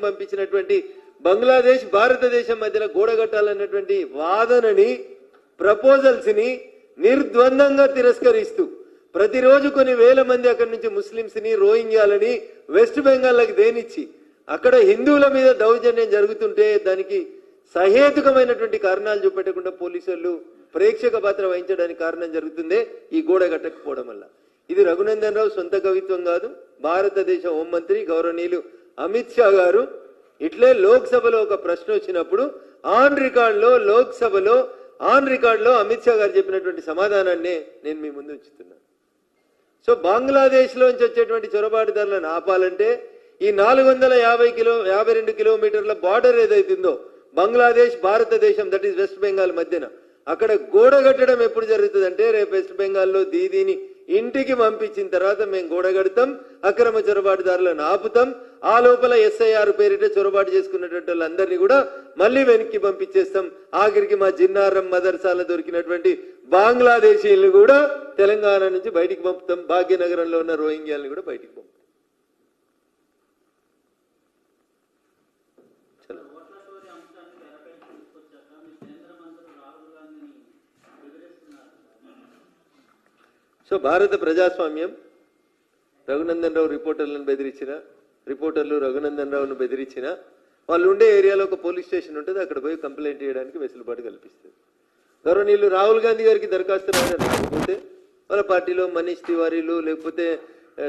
పంపించినటువంటి బంగ్లాదేశ్ భారతదేశం మధ్యలో గోడగట్టాలన్నటువంటి వాదనని ప్రపోజల్స్ ని నిర్ద్వందంగా తిరస్కరిస్తూ ప్రతిరోజు కొన్ని వేల మంది అక్కడి నుంచి ముస్లింస్ ని రోహింగ్యాలని వెస్ట్ బెంగాల్కి దేనిచ్చి అక్కడ హిందువుల మీద దౌర్జన్యం జరుగుతుంటే దానికి సహేతుకమైనటువంటి కారణాలు చూపెట్టకుండా పోలీసులు ప్రేక్షక పాత్ర వహించడానికి కారణం జరుగుతుందే ఈ గోడ కట్టకపోవడం వల్ల. ఇది రఘునందన్ రావు సొంత కవిత్వం కాదు. భారతదేశ హోంమంత్రి గౌరవనీయులు అమిత్ షా గారు ఇట్లే లోక్సభలో ఒక ప్రశ్న వచ్చినప్పుడు ఆన్ రికార్డులో అమిత్ షా గారు చెప్పినటువంటి సమాధానాన్ని నేను మీ ముందు ఉంచుతున్నాను. సో బంగ్లాదేశ్ లోంచి వచ్చేటువంటి చొరబాటుదారులను ఆపాలంటే ఈ 452 కిలోమీటర్ల బార్డర్ ఏదైతుందో బంగ్లాదేశ్ భారతదేశం దట్ ఈస్ వెస్ట్ బెంగాల్ మధ్యన అక్కడ గోడ కట్టడం ఎప్పుడు జరుగుతుంది అంటే రేపు వెస్ట్ బెంగాల్లో దీదీని ఇంటికి పంపించిన తర్వాత మేము గోడ కడతాం, అక్రమ చొరబాటుదారులను ఆపుతాం, ఆ లోపల ఎస్ఐఆర్ పేరిట చొరబాటు చేసుకున్నటువంటి వాళ్ళందరినీ కూడా మళ్ళీ వెనక్కి పంపించేస్తాం. ఆఖరికి మా జిన్నారం మదర్సాల దొరికినటువంటి బంగ్లాదేశీయులను కూడా తెలంగాణ నుంచి బయటికి పంపుతాం, భాగ్యనగరంలో ఉన్న రోహింగ్యాలను కూడా బయటికి పంపుతాం. సో భారత ప్రజాస్వామ్యం రఘునందన్ రావు రిపోర్టర్లు రఘునందన్ రావును బెదిరించిన వాళ్ళు ఉండే ఏరియాలో ఒక పోలీస్ స్టేషన్ ఉంటుంది, అక్కడ పోయి కంప్లైంట్ చేయడానికి వెసులుబాటు కల్పిస్తుంది. గౌరవనీయులు రాహుల్ గాంధీ గారికి దరఖాస్తు రాకపోతే వాళ్ళ పార్టీలో మనీష్ తివారీలు లేకపోతే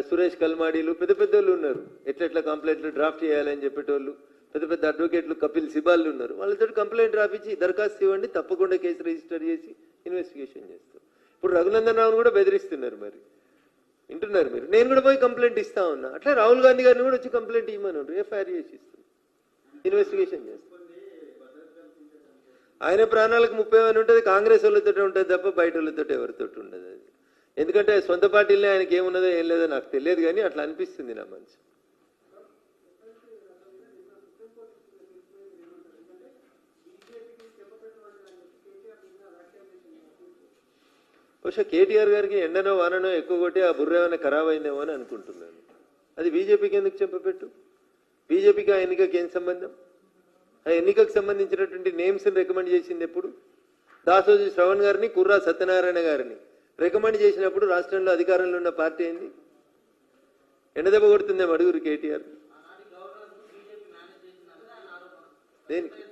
సురేష్ కల్మాడీలు పెద్ద పెద్దోళ్ళు ఉన్నారు, ఎట్లెట్లా కంప్లైంట్లు డ్రాఫ్ట్ చేయాలని చెప్పేటోళ్ళు, పెద్ద పెద్ద అడ్వకేట్లు కపిల్ సిబాల్ ఉన్నారు. వాళ్ళతో కంప్లైంట్ రాపించి దరఖాస్తు ఇవ్వండి, తప్పకుండా కేసు రిజిస్టర్ చేసి ఇన్వెస్టిగేషన్ చేస్తాం. ఇప్పుడు రఘునందన్ రావును కూడా బెదిరిస్తున్నారు. మరి వింటున్నారు మీరు? నేను కూడా పోయి కంప్లైంట్ ఇస్తా ఉన్నా. అట్లా రాహుల్ గాంధీ గారిని కూడా వచ్చి కంప్లైంట్ ఇవ్వమని ఎఫ్ఐఆర్ చేసి ఇస్తాం, ఇన్వెస్టిగేషన్ చేస్తాం. ఆయన ప్రాణాలకు 30 ఉంటుంది, కాంగ్రెస్ వాళ్ళతో ఉంటుంది తప్ప బయట వాళ్ళతో ఎవరితో ఉండదు. అది ఎందుకంటే సొంత పార్టీలనే ఆయనకి ఏమున్నదో ఏం లేదో నాకు తెలియదు, కానీ అట్లా అనిపిస్తుంది నా మనసు. బహుశా కేటీఆర్ గారికి ఎండనో వాననో ఎక్కువ కొట్టి ఆ బుర్ర ఏమైనా ఖరాబ్ అయిందేమో అని అనుకుంటున్నాను. అది బీజేపీకి ఎందుకు చెప్పపెట్టు? బీజేపీకి ఆ ఎన్నికకి ఏం సంబంధం? ఆ ఎన్నికకు సంబంధించినటువంటి నేమ్స్ని రికమెండ్ చేసింది ఎప్పుడు? దాసోజీ శ్రవణ్ గారిని, కుర్రా సత్యనారాయణ గారిని రికమెండ్ చేసినప్పుడు రాష్ట్రంలో అధికారంలో ఉన్న పార్టీ ఏంది? ఎండదెబ్బ కొడుతుందేమో అడుగురు కేటీఆర్. దేనికి?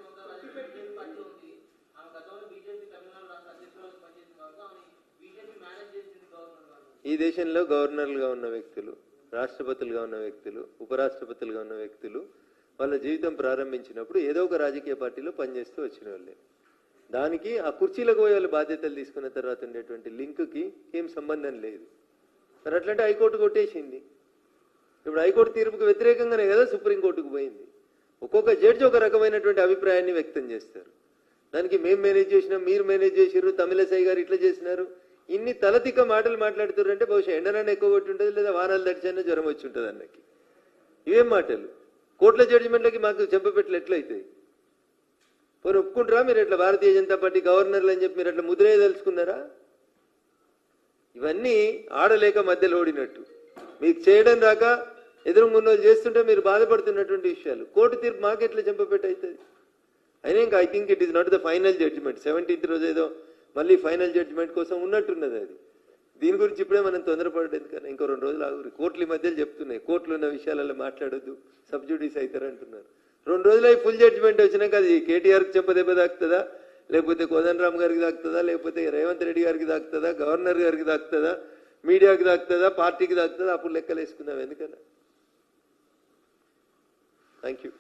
ఈ దేశంలో గవర్నర్లుగా ఉన్న వ్యక్తులు, రాష్ట్రపతులుగా ఉన్న వ్యక్తులు, ఉపరాష్ట్రపతులుగా ఉన్న వ్యక్తులు వాళ్ళ జీవితం ప్రారంభించినప్పుడు ఏదో ఒక రాజకీయ పార్టీలో పనిచేస్తూ వచ్చిన వాళ్ళే. దానికి ఆ కుర్చీలకు పోయే వాళ్ళు బాధ్యతలు తీసుకున్న తర్వాత ఉండేటువంటి లింక్కి ఏం సంబంధం లేదు. మరి అట్లాంటి హైకోర్టు కొట్టేసింది. ఇప్పుడు హైకోర్టు తీర్పుకు వ్యతిరేకంగానే కదా సుప్రీంకోర్టుకు పోయింది. ఒక్కొక్క జడ్జి ఒక రకమైనటువంటి అభిప్రాయాన్ని వ్యక్తం చేస్తారు. దానికి మేము మేనేజ్ చేసినాం, మీరు మేనేజ్ చేసినారు, తమిళసై గారు ఇట్లా చేసినారు, ఇన్ని తలతిక్క మాటలు మాట్లాడుతారంటే బహుశా ఎండనన్నా ఎక్కువ కొట్టి ఉంటుంది, లేదా వానాలు తడిచైనా జ్వరం వచ్చి ఉంటుంది అన్నకి. ఇవేం మాటలు? కోర్టుల జడ్జిమెంట్లకి మాకు చెంపపెట్టలు ఎట్లయితాయి? పోనీ ఒప్పుకుంటారా మీరు ఎట్లా భారతీయ జనతా పార్టీ గవర్నర్లు అని చెప్పి మీరు అట్లా ముద్రే తెలుసుకున్నారా? ఇవన్నీ ఆడలేక మధ్యలో ఓడినట్టు మీకు చేయడం రాక ఎదురుగున్న చేస్తుంటే మీరు బాధపడుతున్నటువంటి విషయాలు. కోర్టు తీర్పు మాకెట్లా చెంపపెట్టు అవుతుంది? అయినా ఇంకా I think it is not the final judgement. 17th రోజు ఏదో మళ్ళీ ఫైనల్ జడ్జిమెంట్ కోసం ఉన్నట్టున్నది. అది దీని గురించి ఇప్పుడే మనం తొందరపడేది ఎందుకన్నా, ఇంకో 2 రోజులు ఆగురు. కోర్టుల మధ్యలో చెప్తున్నాయి, కోర్టులో ఉన్న విషయాలలో మాట్లాడొద్దు, సబ్జుడీస్ అవుతారు అంటున్నారు. 2 రోజులు ఫుల్ జడ్జిమెంట్ వచ్చినాక అది కేటీఆర్కి చెంపదెబ్బ తాకుతుందా, లేకపోతే కోదండరామ్ గారికి తాకుతుందా, లేకపోతే రేవంత్ రెడ్డి గారికి తాకుతుందా, గవర్నర్ గారికి తాకుతుందా, మీడియాకి తాకుతుందా, పార్టీకి తాకుతుందా? అప్పుడు లెక్కలు వేసుకుందాం ఎందుకన్నా. Thank you.